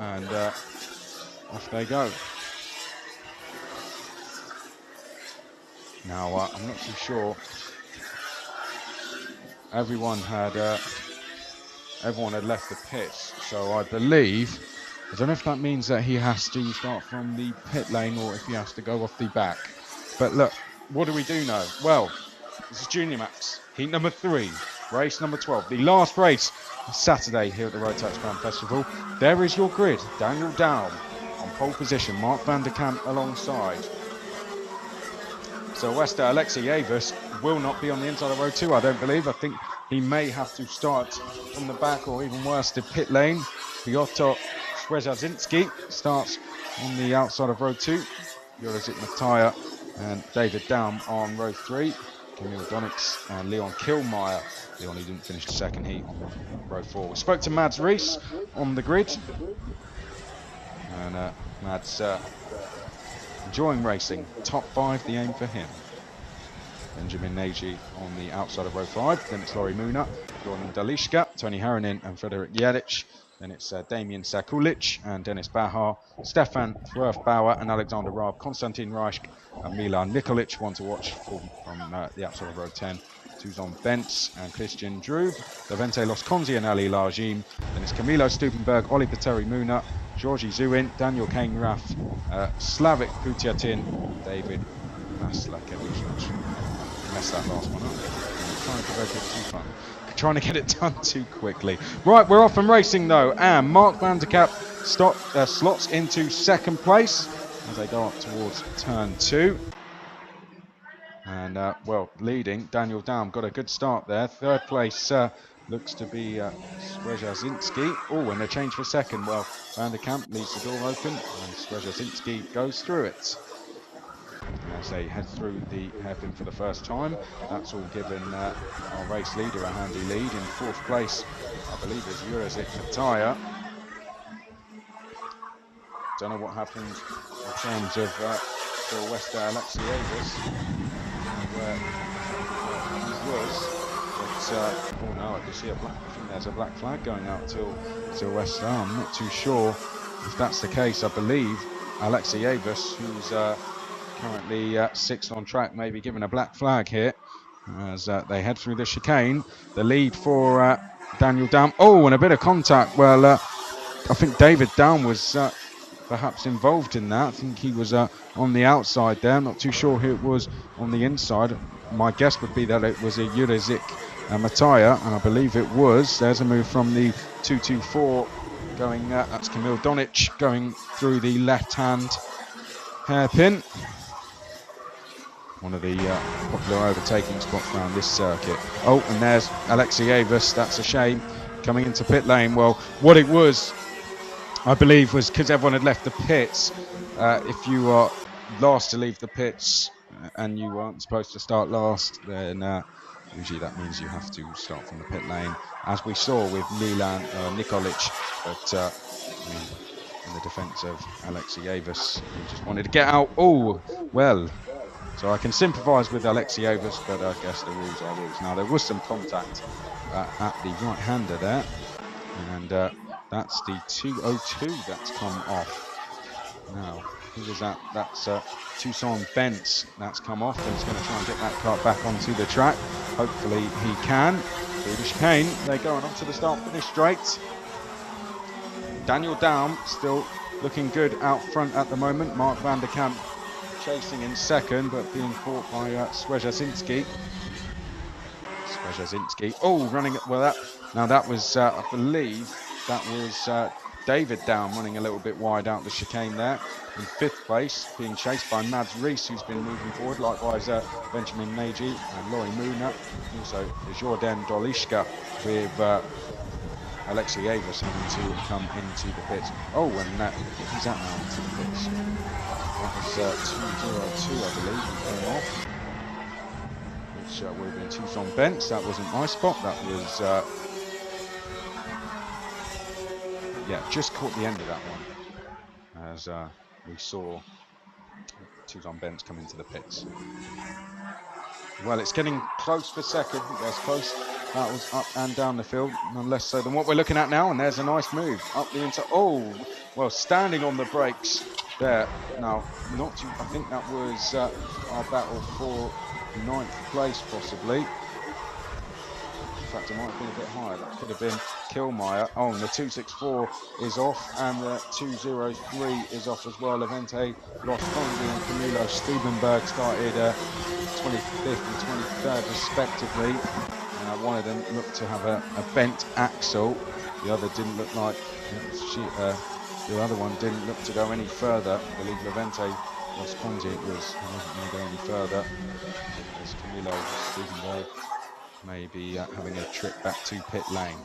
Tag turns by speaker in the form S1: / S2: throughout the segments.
S1: and off they go. Now, I'm not too sure. Everyone had left the pits, so I believe, I don't know if that means that he has to start from the pit lane or if he has to go off the back. But look, what do we do know? Well, this is Junior Max, heat number 3, race number 12, the last race Saturday here at the Rotax Grand Festival. There is your grid. Daniel Down on pole position, Mark van der Kamp alongside. So Wester Alexievus will not be on the inside of row 2, I don't believe. I think he may have to start from the back or even worse, the pit lane. Piotr Srejazinski starts on the outside of row 2. Jurizik Matija and David Daum on row 3. Kamil Donix and Leon Kilmeyer. Leon, he didn't finish the second heat on row 4. We spoke to Mads Rees on the grid. And Mads enjoying racing. Top 5, the aim for him. Benjamin Nagy on the outside of row 5. Then it's Laurie Muna, Jordan Dalishka, Tony Haranin and Frederik Jelic. Then it's Damian Sakulic and Dennis Bahar, Stefan Thwerf-Bauer and Alexander Raab, Konstantin Reich and Milan Nikolic. One to watch from the outside of row 10. Tuzon Bentz and Christian Drube, Levente Los Conzi and Ali Lajim. Then it's Camilo Stupenberg, Oli Pateri Muna, Georgi Zuin, Daniel Kane-Raff, Slavik Putiatin, David Maslakevich. Messed that last one up. Trying to get it done too quickly. Right, we're off and racing though, and Mark van der Kamp slots into second place as they go up towards turn 2. And well, leading Daniel Daum got a good start there. Third place looks to be Srejazinski. Oh, and they change for second. Well, van der Kamp leaves the door open and Srejazinski goes through it. As they head through the hairpin for the first time, that's all given our race leader a handy lead. In fourth place, I believe, is Jurizik Matija. Don't know what happened in terms of Phil Wester Alexievus, where he was. But oh no, I can see I think there's a black flag going out till Wester. I'm not too sure if that's the case. I believe Alexievus, who's currently 6th on track, maybe given a black flag here as they head through the chicane. The lead for Daniel Daum. Oh, and a bit of contact. Well, I think David Daum was perhaps involved in that. I think he was on the outside there. I'm not too sure who it was on the inside. My guess would be that it was a Jurizik Matija, and I believe it was. There's a move from the 224 going, that's Kamil Donich going through the left-hand hairpin. One of the popular overtaking spots around this circuit. Oh, and there's Alexievus, that's a shame, coming into pit lane. Well, what it was, I believe, was because everyone had left the pits. If you are last to leave the pits and you aren't supposed to start last, then usually that means you have to start from the pit lane, as we saw with Milan Nikolic, but in the defence of Alexievus, he just wanted to get out. Oh, well. So I can sympathise with Alexievus, but I guess the rules are rules. Now, there was some contact at the right-hander there, and that's the 202 that's come off. Now, who was that? That's Tuzon Bentz that's come off, and he's going to try and get that car back onto the track. Hopefully he can. Through the chicane, they're going on to the start-finish straight. Daniel Daum still looking good out front at the moment. Mark van der Kamp chasing in second, but being caught by Srejazinski. Oh, running it. Well, that was, I believe, that was David Daum running a little bit wide out the chicane there. In fifth place, being chased by Mads Rees, who's been moving forward. Likewise, Benjamin Nagy and Laurie Muna. Also, Jordan Dolishka with Alexievus having to come into the pits. Oh, and he's out now into the pits. That was 202, I believe, he came off. Which would have been Tuzon Bentz. That wasn't my spot. That was, yeah, just caught the end of that one. As we saw Tuzon Bentz come into the pits. Well, it's getting close for second. That's close. That was up and down the field, none less so than what we're looking at now. And there's a nice move up the inside. Oh, well, standing on the brakes there. Now, not too, I think that was our battle for 9th place, possibly. In fact, it might have been a bit higher. That could have been Kilmeyer. Oh, and the 264 is off, and the 203 is off as well. Levente, Los Conde, and Camilo Stiebenberg started 25th and 23rd, respectively. One of them looked to have a bent axle. The other didn't look like. The other one didn't look to go any further. I believe Levente Los Conde wasn't going to go any further. As Camilo Stiebenberg maybe having a trip back to pit lane.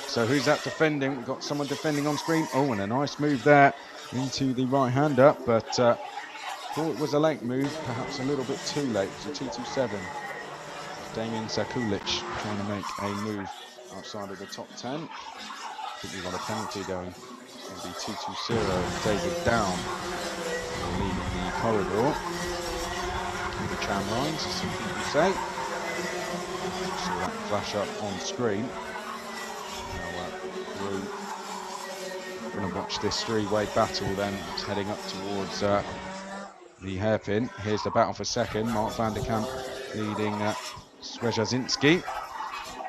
S1: So who's that defending? We've got someone defending on screen. Oh, and a nice move there into the right-hander, but thought it was a late move, perhaps a little bit too late. It was a 227. Damian Sakulic trying to make a move outside of the top 10. I think we've got a penalty going. It'll be 220. David Down leaving the corridor. The tram lines, as some people say. Saw that flash up on screen. Now we're going to watch this three-way battle then. It's heading up towards the hairpin. Here's the battle for second. Mark van der Kamp leading Swejazinski.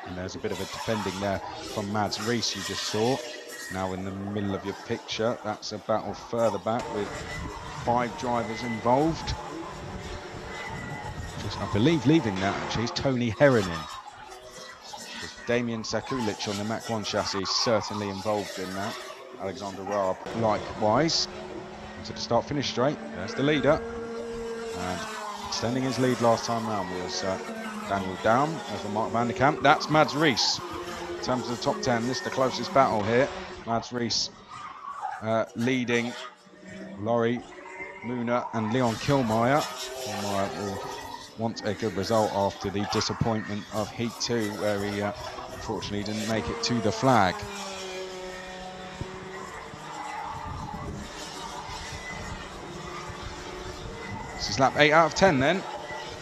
S1: And there's a bit of a defending there from Mads Rees you just saw. Now in the middle of your picture. That's a battle further back with 5 drivers involved. I believe leaving that actually is Tony Heronin. Damian Sakulic on the Mach 1 chassis is certainly involved in that. Alexander Raab likewise. To the start-finish straight, there's the leader. And extending his lead last time round was Daniel Daum over Mark van der Kamp. That's Mads Rees. In terms of the top 10, this is the closest battle here. Mads Rees leading Laurie Muner and Leon Kilmeyer. Kilmeyer will want a good result after the disappointment of Heat 2, where he unfortunately didn't make it to the flag. This is lap 8 out of 10 then.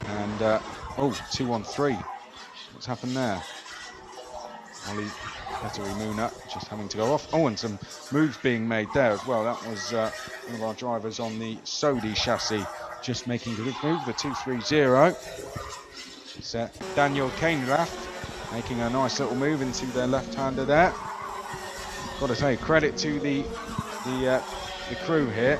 S1: And, 2 on 3. What's happened there? Ollie Muner just having to go off. Oh, and some moves being made there as well. That was one of our drivers on the Sodi chassis just making a good move, the 230. It's Daniel Kainrath making a nice little move into their left-hander there. Got to say, credit to the crew here.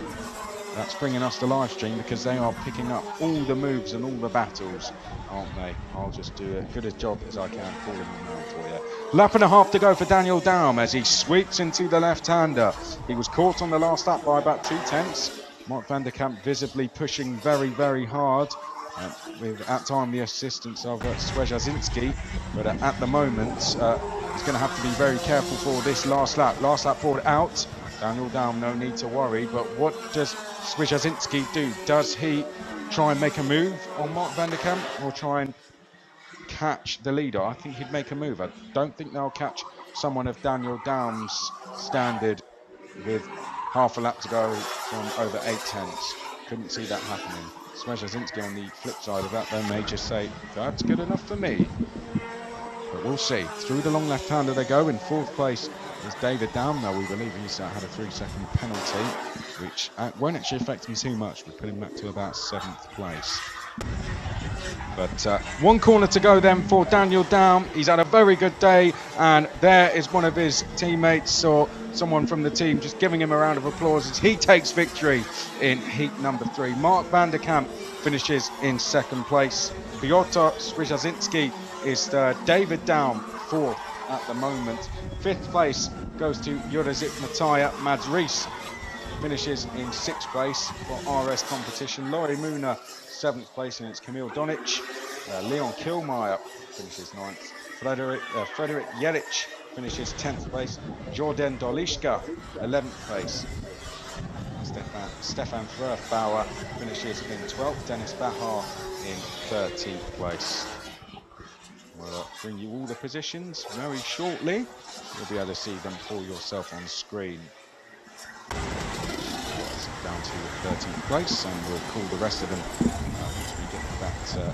S1: That's bringing us the live stream because they are picking up all the moves and all the battles, aren't they? I'll just do as good a job as I can calling them out for you. Lap and a half to go for Daniel Daum as he sweeps into the left-hander. He was caught on the last lap by about 2 tenths. Mark van der Kamp visibly pushing very, very hard with at time the assistance of Swejazinski, but at the moment he's going to have to be very careful for this last lap. Last lap poured out. Daniel Daum, no need to worry, but what does Swejazinski do? Does he try and make a move on Mark van der Kamp or try and catch the leader? I think he'd make a move. I don't think they'll catch someone of Daniel Daum's standard with half a lap to go from over 8 tenths. Couldn't see that happening. Swejazinski on the flip side of that, though, may just say, that's good enough for me. But we'll see. Through the long left-hander they go. In 4th place is David Daum. Now we believe he's had a 3-second penalty, which won't actually affect him too much. We put him back to about 7th place. But 1 corner to go then for Daniel Daum. He's had a very good day, and there is one of his teammates or someone from the team just giving him a round of applause as he takes victory in heat number 3. Mark van der Kamp finishes in 2nd place. Piotr Swejazinski is third. David Daum 4th at the moment. 5th place goes to Jurezit Mataya. Mads Rees finishes in 6th place for RS competition. Laurie Muner 7th place, and it's Kamil Donic. Leon Kilmeyer finishes 9th. Frederick Jeric finishes 10th place. Jordan Dolishka 11th place. Stefan Bauer finishes in 12th. Dennis Bahar in 13th place. We'll bring you all the positions very shortly. You'll be able to see them for yourself on screen. Down to 13th place, and we'll call the rest of them once we get that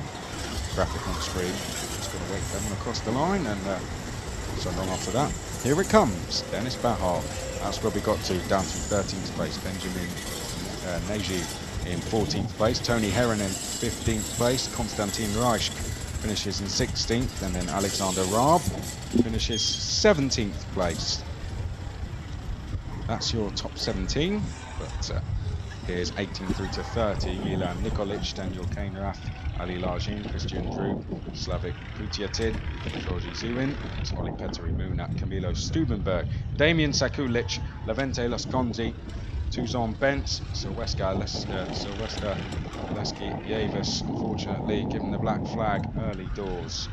S1: graphic on screen. Just going to wait for everyone across the line, and so long after that, here it comes. Dennis Bahar That's where we got to, down to 13th place. Benjamin Neji in 14th place. Tony Heron in 15th place. Konstantin Reich finishes in 16th. And then Alexander Raab finishes 17th place. That's your top 17. But here's 18 through to 30. Milan Nikolic, Daniel Kainrath, Ali Lajin, Christian Drew, Slavik Kutiatin, Georgi Zuin, Oli Petri Munat, Camilo Stubenberg, Damian Sakulic, Levente Lasconzi, Tuzon Bentz, Sylvester Lesky Yavis, unfortunately given the black flag early doors.